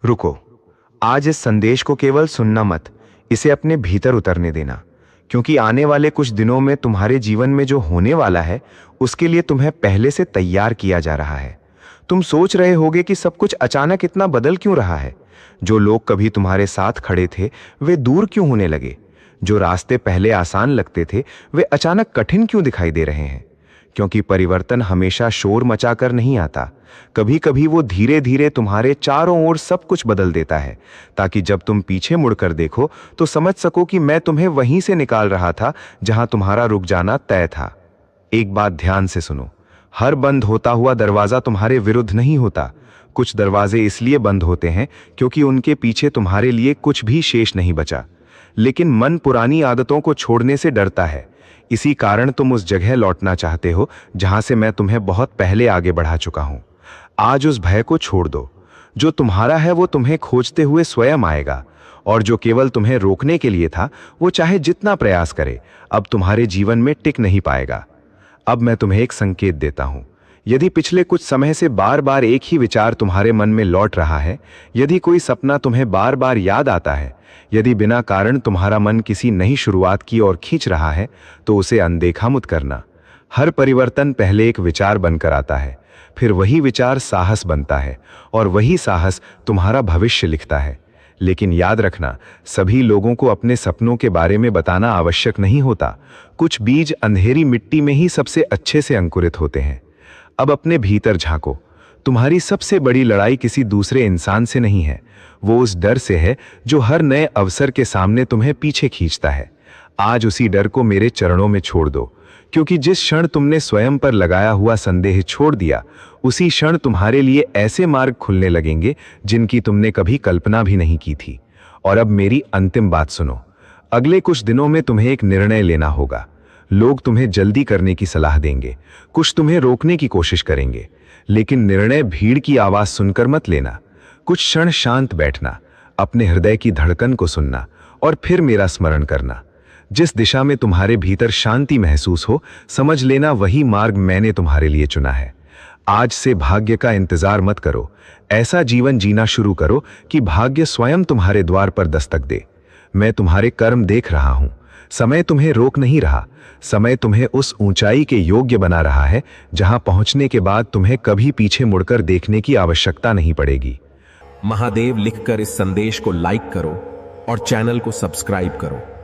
रुको। आज इस संदेश को केवल सुनना मत, इसे अपने भीतर उतरने देना, क्योंकि आने वाले कुछ दिनों में तुम्हारे जीवन में जो होने वाला है उसके लिए तुम्हें पहले से तैयार किया जा रहा है। तुम सोच रहे होगे कि सब कुछ अचानक इतना बदल क्यों रहा है। जो लोग कभी तुम्हारे साथ खड़े थे वे दूर क्यों होने लगे। जो रास्ते पहले आसान लगते थे वे अचानक कठिन क्यों दिखाई दे रहे हैं। क्योंकि परिवर्तन हमेशा शोर मचाकर नहीं आता, कभी कभी वो धीरे धीरे तुम्हारे चारों ओर सब कुछ बदल देता है, ताकि जब तुम पीछे मुड़कर देखो तो समझ सको कि मैं तुम्हें वहीं से निकाल रहा था जहां तुम्हारा रुक जाना तय था। एक बात ध्यान से सुनो, हर बंद होता हुआ दरवाजा तुम्हारे विरुद्ध नहीं होता। कुछ दरवाजे इसलिए बंद होते हैं क्योंकि उनके पीछे तुम्हारे लिए कुछ भी शेष नहीं बचा। लेकिन मन पुरानी आदतों को छोड़ने से डरता है, इसी कारण तुम उस जगह लौटना चाहते हो जहां से मैं तुम्हें बहुत पहले आगे बढ़ा चुका हूं। आज उस भय को छोड़ दो। जो तुम्हारा है वो तुम्हें खोजते हुए स्वयं आएगा, और जो केवल तुम्हें रोकने के लिए था वो चाहे जितना प्रयास करे अब तुम्हारे जीवन में टिक नहीं पाएगा। अब मैं तुम्हें एक संकेत देता हूं। यदि पिछले कुछ समय से बार बार एक ही विचार तुम्हारे मन में लौट रहा है, यदि कोई सपना तुम्हें बार बार याद आता है, यदि बिना कारण तुम्हारा मन किसी नई शुरुआत की ओर खींच रहा है, तो उसे अनदेखा मत करना। हर परिवर्तन पहले एक विचार बनकर आता है, फिर वही विचार साहस बनता है, और वही साहस तुम्हारा भविष्य लिखता है। लेकिन याद रखना, सभी लोगों को अपने सपनों के बारे में बताना आवश्यक नहीं होता। कुछ बीज अंधेरी मिट्टी में ही सबसे अच्छे से अंकुरित होते हैं। अब अपने भीतर झांको। तुम्हारी सबसे बड़ी लड़ाई किसी दूसरे इंसान से नहीं है, वो उस डर से है जो हर नए अवसर के सामने तुम्हें पीछे खींचता है। आज उसी डर को मेरे चरणों में छोड़ दो, क्योंकि जिस क्षण तुमने स्वयं पर लगाया हुआ संदेह छोड़ दिया, उसी क्षण तुम्हारे लिए ऐसे मार्ग खुलने लगेंगे जिनकी तुमने कभी कल्पना भी नहीं की थी। और अब मेरी अंतिम बात सुनो। अगले कुछ दिनों में तुम्हें एक निर्णय लेना होगा। लोग तुम्हें जल्दी करने की सलाह देंगे, कुछ तुम्हें रोकने की कोशिश करेंगे, लेकिन निर्णय भीड़ की आवाज सुनकर मत लेना। कुछ क्षण शांत बैठना, अपने हृदय की धड़कन को सुनना, और फिर मेरा स्मरण करना। जिस दिशा में तुम्हारे भीतर शांति महसूस हो, समझ लेना वही मार्ग मैंने तुम्हारे लिए चुना है। आज से भाग्य का इंतजार मत करो, ऐसा जीवन जीना शुरू करो कि भाग्य स्वयं तुम्हारे द्वार पर दस्तक दे। मैं तुम्हारे कर्म देख रहा हूं। समय तुम्हें रोक नहीं रहा, समय तुम्हें उस ऊंचाई के योग्य बना रहा है जहां पहुंचने के बाद तुम्हें कभी पीछे मुड़कर देखने की आवश्यकता नहीं पड़ेगी। महादेव लिखकर इस संदेश को लाइक करो और चैनल को सब्सक्राइब करो।